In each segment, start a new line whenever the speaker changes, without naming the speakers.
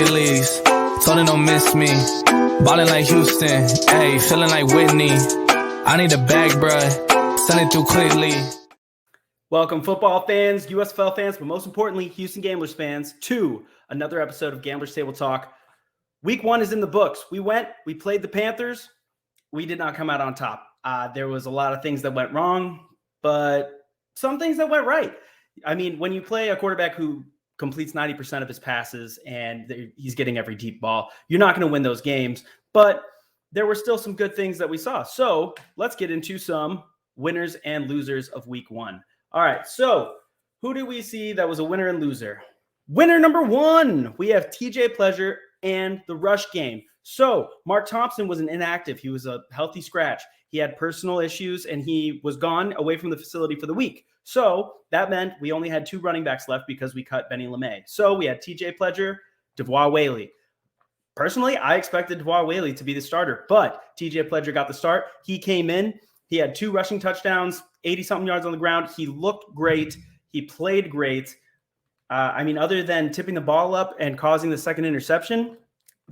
Leagues. Told him don't miss me. Ballin' like Houston. Hey, feeling like Whitney. I need a bag, bruh. Send it through quickly.
Welcome, football fans, USFL fans, but most importantly, Houston Gamblers fans, to another episode of Gamblers Table Talk. Week 1 is in the books. We played the Panthers. We did not come out on top. There was a lot of things that went wrong, but some things that went right. I mean, when you play a quarterback who completes 90% of his passes and he's getting every deep ball, you're not going to win those games. But there were still some good things that we saw. So let's get into some winners and losers of week 1. All right, so who do we see that was a winner and loser? Winner number 1, we have TJ Pleasure and the rush game. So Mark Thompson was an inactive. He was a healthy scratch. He had personal issues, and he was gone away from the facility for the week. So that meant we only had 2 running backs left because we cut Benny LeMay. So we had TJ Pleasure, Devois Whaley. Personally, I expected Devois Whaley to be the starter, but TJ Pleasure got the start. He came in. He had 2 rushing touchdowns, 80-something yards on the ground. He looked great. He played great. Other than tipping the ball up and causing the second interception,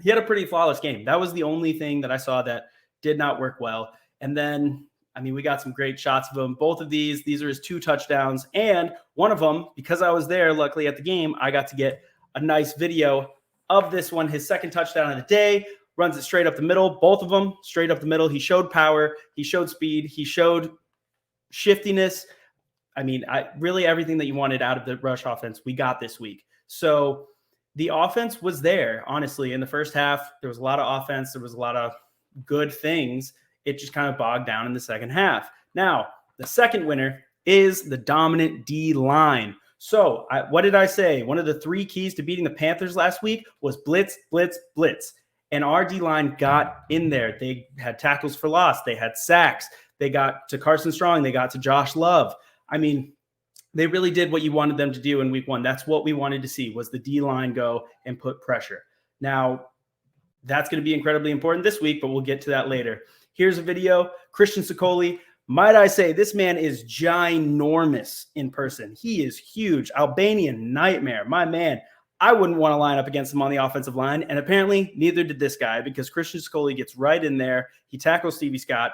he had a pretty flawless game. That was the only thing that I saw that did not work well. And then, we got some great shots of him. Both of these are his 2 touchdowns. And one of them, because I was there, luckily at the game, I got to get a nice video of this one. His second touchdown of the day, runs it straight up the middle. Both of them straight up the middle. He showed power. He showed speed. He showed shiftiness. Really everything that you wanted out of the rush offense, we got this week. So the offense was there, honestly. In the first half, there was a lot of offense. There was a lot of good things. It just kind of bogged down in the second half. Now, the second winner is the dominant D-line. So what did I say? One of the 3 keys to beating the Panthers last week was blitz, blitz, blitz. And our D-line got in there. They had tackles for loss. They had sacks. They got to Carson Strong. They got to Josh Love. They really did what you wanted them to do in week 1. That's what we wanted to see, was the D-line go and put pressure. Now, that's going to be incredibly important this week, but we'll get to that later. Here's a video. Christian Sicoli. Might I say, this man is ginormous in person. He is huge. Albanian nightmare. My man. I wouldn't want to line up against him on the offensive line, and apparently neither did this guy, because Christian Sicoli gets right in there. He tackles Stevie Scott.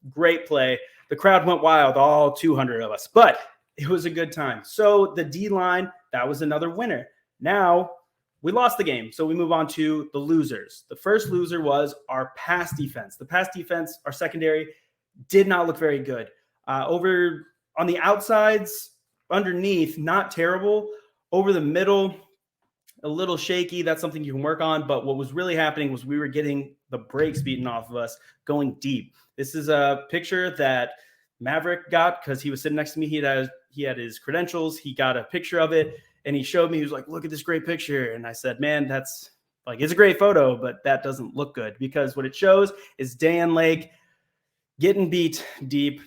Great play. The crowd went wild, all 200 of us, but it was a good time. So the D-line, that was another winner. Now, we lost the game, so we move on to the losers. The first loser was our pass defense. The pass defense, our secondary, did not look very good. Over on the outsides, underneath, not terrible. Over the middle, a little shaky. That's something you can work on. But what was really happening was we were getting the brakes beaten off of us going deep. This is a picture that Maverick got because he was sitting next to me. He had his credentials. He got a picture of it, and he showed me. He was like, "Look at this great picture." And I said, "Man, that's it's a great photo, but that doesn't look good," because what it shows is Dan Lake getting beat deep.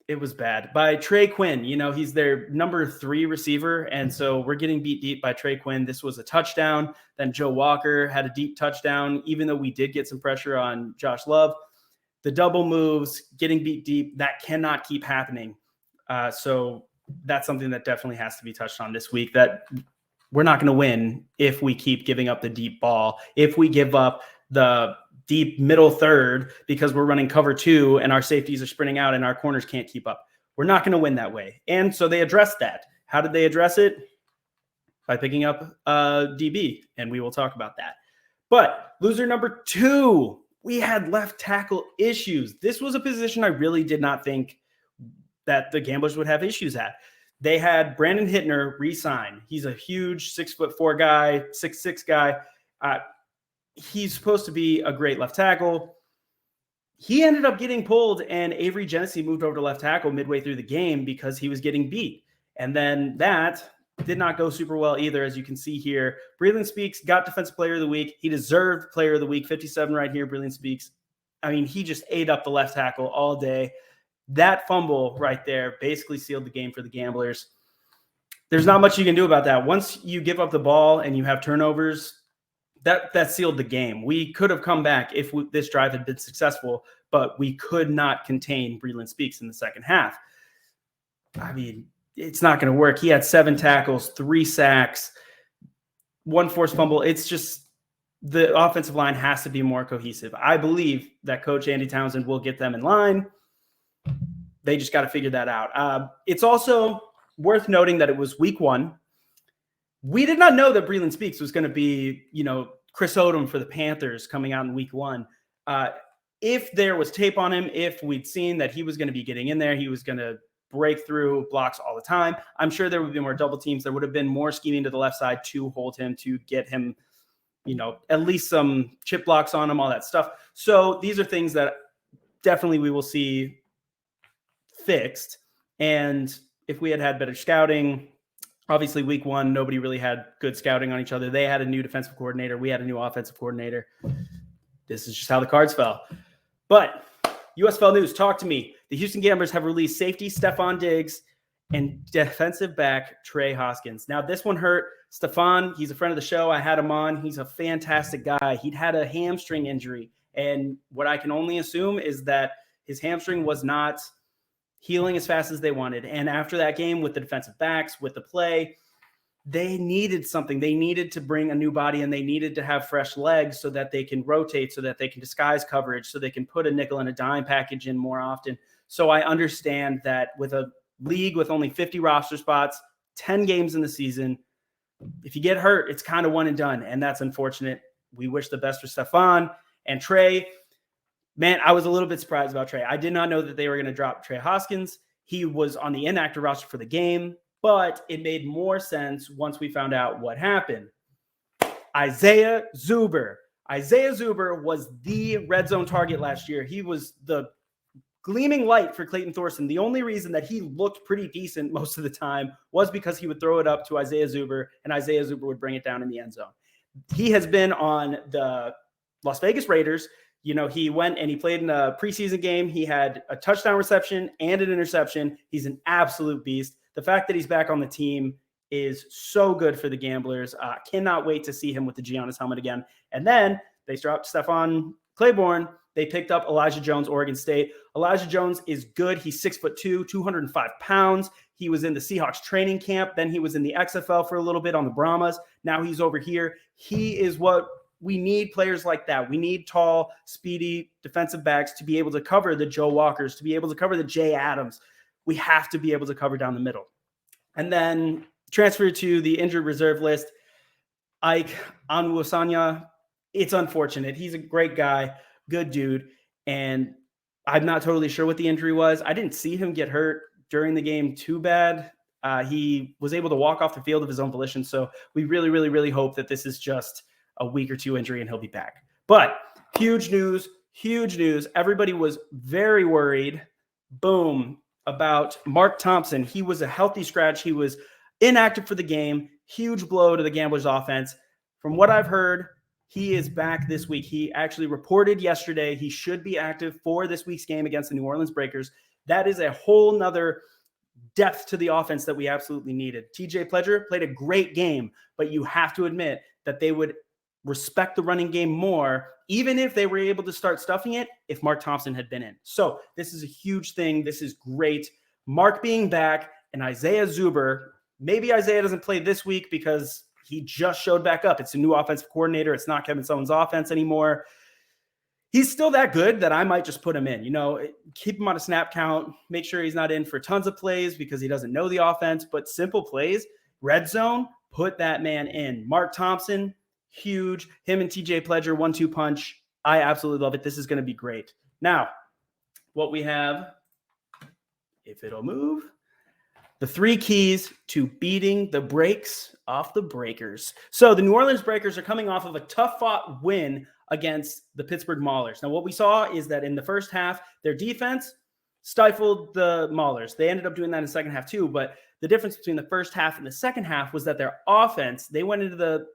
It was bad by Trey Quinn. He's their number 3 receiver. And so we're getting beat deep by Trey Quinn. This was a touchdown. Then Joe Walker had a deep touchdown, even though we did get some pressure on Josh Love. The double moves, getting beat deep, that cannot keep happening. So that's something that definitely has to be touched on this week, that we're not going to win if we keep giving up the deep ball, if we give up the deep middle third because we're running cover 2 and our safeties are sprinting out and our corners can't keep up. We're not going to win that way. And so they addressed that. How did they address it? By picking up DB, and we will talk about that. But loser number 2, we had left tackle issues. This was a position I really did not think that the Gamblers would have issues at. They had Brandon Hittner re-sign. He's a huge 6'4" guy, 6'6" guy. He's supposed to be a great left tackle. He ended up getting pulled, and Avery Genesee moved over to left tackle midway through the game because he was getting beat. And then that did not go super well either, as you can see here. Breland Speaks got Defensive Player of the Week. He deserved Player of the Week, 57 right here, Breland Speaks. He just ate up the left tackle all day. That fumble right there basically sealed the game for the Gamblers. There's not much you can do about that. Once you give up the ball and you have turnovers, that sealed the game. We could have come back if this drive had been successful, but we could not contain Breland Speaks in the second half. It's not going to work. He had 7 tackles, 3 sacks, 1 forced fumble. It's just the offensive line has to be more cohesive. I believe that Coach Andy Townsend will get them in line. They just got to figure that out. It's also worth noting that it was week 1. We did not know that Breland Speaks was going to be, Chris Odom for the Panthers coming out in week 1. If there was tape on him, if we'd seen that he was going to be getting in there, he was going to break through blocks all the time, I'm sure there would be more double teams. There would have been more scheming to the left side to hold him, to get him, at least some chip blocks on him, all that stuff. So these are things that definitely we will see fixed. And if we had better scouting, obviously week 1, nobody really had good scouting on each other. They had a new defensive coordinator. We had a new offensive coordinator. This is just how the cards fell. But USFL news, talk to me. The Houston Gamblers have released safety Stephon Diggs and defensive back Trey Hoskins. Now, this one hurt. Stephon, he's a friend of the show. I had him on. He's a fantastic guy. He'd had a hamstring injury. And what I can only assume is that his hamstring was not healing as fast as they wanted. And after that game with the defensive backs, with the play, they needed something. They needed to bring a new body, and they needed to have fresh legs so that they can rotate, so that they can disguise coverage, so they can put a nickel and a dime package in more often. So I understand that with a league with only 50 roster spots, 10 games in the season, if you get hurt, it's kind of one and done. And that's unfortunate. We wish the best for Stephon and Trey. Man, I was a little bit surprised about Trey. I did not know that they were going to drop Trey Hoskins. He was on the inactive roster for the game, but it made more sense once we found out what happened. Isaiah Zuber. Isaiah Zuber was the red zone target last year. He was the gleaming light for Clayton Thorson. The only reason that he looked pretty decent most of the time was because he would throw it up to Isaiah Zuber, and Isaiah Zuber would bring it down in the end zone. He has been on the Las Vegas Raiders. He went and he played in a preseason game. He had a touchdown reception and an interception. He's an absolute beast. The fact that he's back on the team is so good for the Gamblers. Cannot wait to see him with the G on his helmet again. And then they dropped Stephon Claiborne. They picked up Elijah Jones, Oregon State. Elijah Jones is good. He's 6'2", 205 pounds. He was in the Seahawks training camp. Then he was in the XFL for a little bit on the Brahmas. Now he's over here. He is what we need, players like that. We need tall, speedy defensive backs to be able to cover the Joe Walkers, to be able to cover the Jay Adams. We have to be able to cover down the middle. And then transfer to the injured reserve list, Ike Onwuasanya. It's unfortunate. He's a great guy, good dude. And I'm not totally sure what the injury was. I didn't see him get hurt during the game too bad. He was able to walk off the field of his own volition. So we really, really, really hope that this is just a week or two injury and he'll be back. But huge news. Everybody was very worried. Boom. About Mark Thompson. He was a healthy scratch. He was inactive for the game. Huge blow to the Gamblers offense. From what I've heard, he is back this week. He actually reported yesterday he should be active for this week's game against the New Orleans Breakers. That is a whole nother depth to the offense that we absolutely needed. TJ Pledger played a great game, but you have to admit that they would respect the running game more, even if they were able to start stuffing it, if Mark Thompson had been in. So this is a huge thing. This is great. Mark being back and Isaiah Zuber. Maybe Isaiah doesn't play this week because he just showed back up. It's a new offensive coordinator. It's not Kevin Sullivan's offense anymore. He's still that good that I might just put him in. Keep him on a snap count. Make sure he's not in for tons of plays because he doesn't know the offense. But simple plays, red zone, put that man in. Mark Thompson, huge. Him and TJ Pledger, 1-2 punch. I absolutely love it. This is going to be great. Now, what we have, if it'll move, the 3 keys to beating the brakes off the Breakers. So the New Orleans Breakers are coming off of a tough-fought win against the Pittsburgh Maulers. Now, what we saw is that in the first half, their defense stifled the Maulers. They ended up doing that in the second half too, but the difference between the first half and the second half was that their offense, they went into the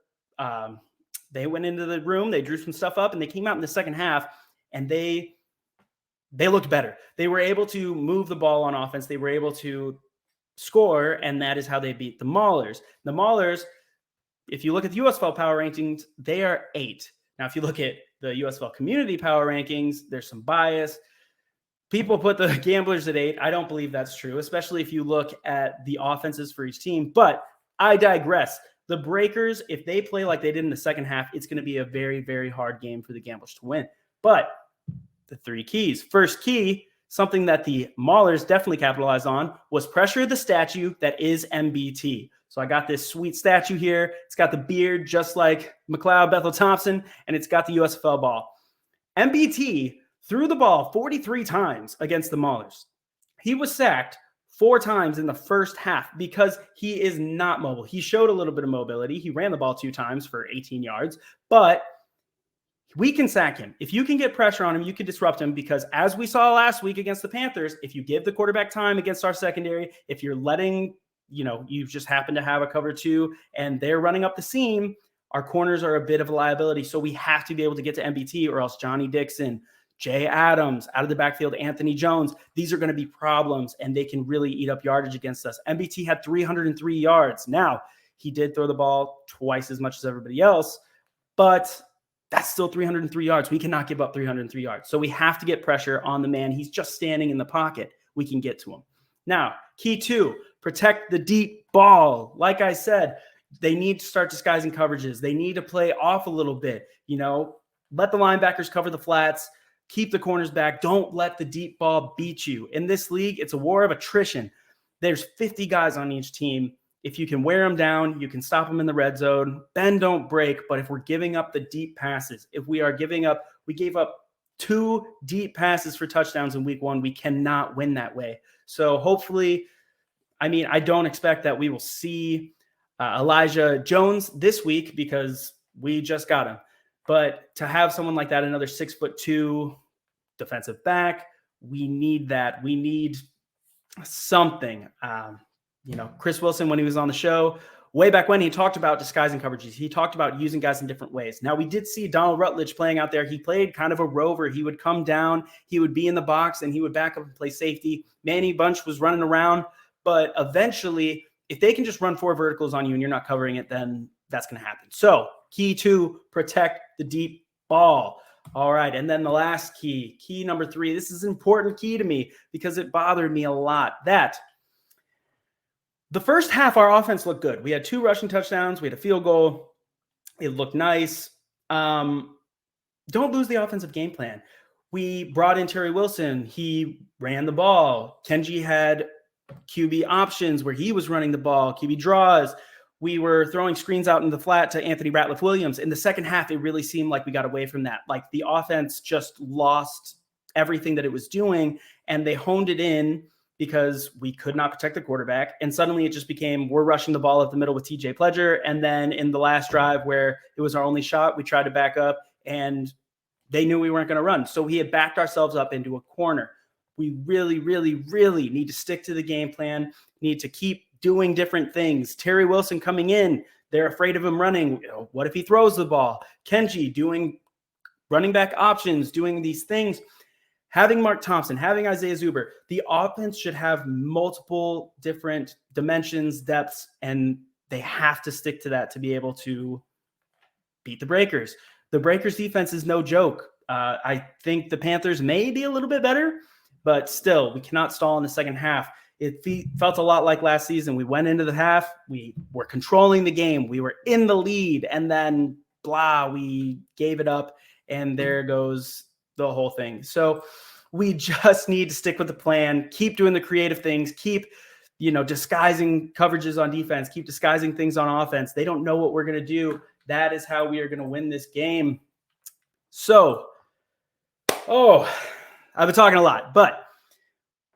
room, they drew some stuff up, and they came out in the second half, and they looked better. They were able to move the ball on offense. They were able to score, and that is how they beat the Maulers. The Maulers, if you look at the USFL power rankings, they are 8. Now, if you look at the USFL community power rankings, there's some bias. People put the Gamblers at 8. I don't believe that's true, especially if you look at the offenses for each team. But I digress. The Breakers, if they play like they did in the second half, it's going to be a very, very hard game for the Gamblers to win. But the 3 keys. First key, something that the Maulers definitely capitalized on, was pressure the statue that is MBT. So I got this sweet statue here. It's got the beard just like McLeod Bethel Thompson, and it's got the USFL ball. MBT threw the ball 43 times against the Maulers. He was sacked 4 times in the first half because he is not mobile. He showed a little bit of mobility. He ran the ball 2 times for 18 yards, but we can sack him. If you can get pressure on him, you can disrupt him, because as we saw last week against the Panthers, if you give the quarterback time against our secondary, if you're letting, you just happen to have a cover 2 and they're running up the seam, our corners are a bit of a liability. So we have to be able to get to MBT, or else Johnny Dixon, Jay Adams, out of the backfield, Anthony Jones, these are going to be problems, and they can really eat up yardage against us. MBT had 303 yards. Now, he did throw the ball twice as much as everybody else, but that's still 303 yards. We cannot give up 303 yards. So we have to get pressure on the man. He's just standing in the pocket. We can get to him. Now, key 2, protect the deep ball. Like I said, they need to start disguising coverages. They need to play off a little bit. Let the linebackers cover the flats. Keep the corners back. Don't let the deep ball beat you. In this league, it's a war of attrition. There's 50 guys on each team. If you can wear them down, you can stop them in the red zone. Bend, don't break. But if we're giving up the deep passes, if we gave up 2 deep passes for touchdowns in week 1, we cannot win that way. So hopefully, I don't expect that we will see Elijah Jones this week, because we just got him. But to have someone like that, another 6'2" defensive back, we need that. We need something. Chris Wilson, when he was on the show way back when, he talked about disguising coverages. He talked about using guys in different ways. Now, we did see Donald Rutledge playing out there. He played kind of a rover. He would come down, he would be in the box, and he would back up and play safety. Manny Bunch was running around, but eventually, if they can just run 4 verticals on you and you're not covering it, then that's going to happen. So key 2, protect the deep ball. All right. And then the last key number 3, this is an important key to me because it bothered me a lot. That the first half, our offense looked good. We had 2 rushing touchdowns. We had a field goal. It looked nice. Don't lose the offensive game plan. We brought in Terry Wilson. He ran the ball. Kenji had QB options where he was running the ball, QB draws. We were throwing screens out in the flat to Anthony Ratliff-Williams. In the second half, it really seemed like we got away from that. Like the offense just lost everything that it was doing, and they honed it in because we could not protect the quarterback. And suddenly it just became, we're rushing the ball up the middle with TJ Pledger. And then in the last drive where it was our only shot, we tried to back up and they knew we weren't going to run. So we had backed ourselves up into a corner. We really, really, really need to stick to the game plan, need to keep doing different things. Terry Wilson coming in, they're afraid of him running. What if he throws the ball? Kenji doing running back options, doing these things. Having Mark Thompson, having Isaiah Zuber, the offense should have multiple different dimensions, depths, and they have to stick to that to be able to beat the Breakers. The Breakers defense is no joke. I think the Panthers may be a little bit better, but still, we cannot stall in the second half. It felt a lot like last season. We went into the half, we were controlling the game, we were in the lead, and then we gave it up, and there goes the whole thing. So we just need to stick with the plan, keep doing the creative things, keep disguising coverages on defense, keep disguising things on offense. They don't know what we're going to do. That is how we are going to win this game. So, I've been talking a lot, but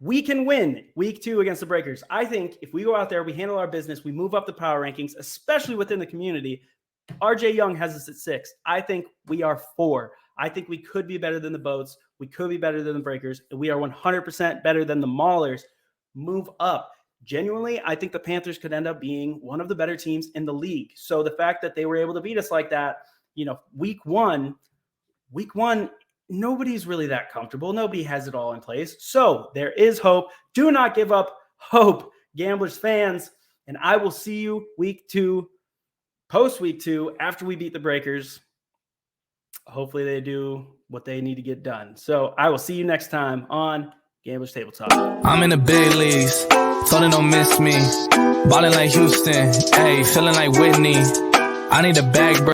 we can win week 2 against the Breakers. I think if we go out there, we handle our business, we move up the power rankings, especially within the community. RJ Young has us at 6. I think we are 4. I think we could be better than the Boats. We could be better than the Breakers. And we are 100% better than the Maulers. Move up. Genuinely, I think the Panthers could end up being one of the better teams in the league. So the fact that they were able to beat us like that, week one, nobody's really that comfortable. Nobody has it all in place. So there is hope. Do not give up hope, Gamblers fans. And I will see you week 2, post week 2, after we beat the Breakers. Hopefully they do what they need to get done. So I will see you next time on Gamblers Table Talk.
I'm in the big leagues, told them don't miss me. Ballin' like Houston, ayy, feeling like Whitney. I need a bag, bro.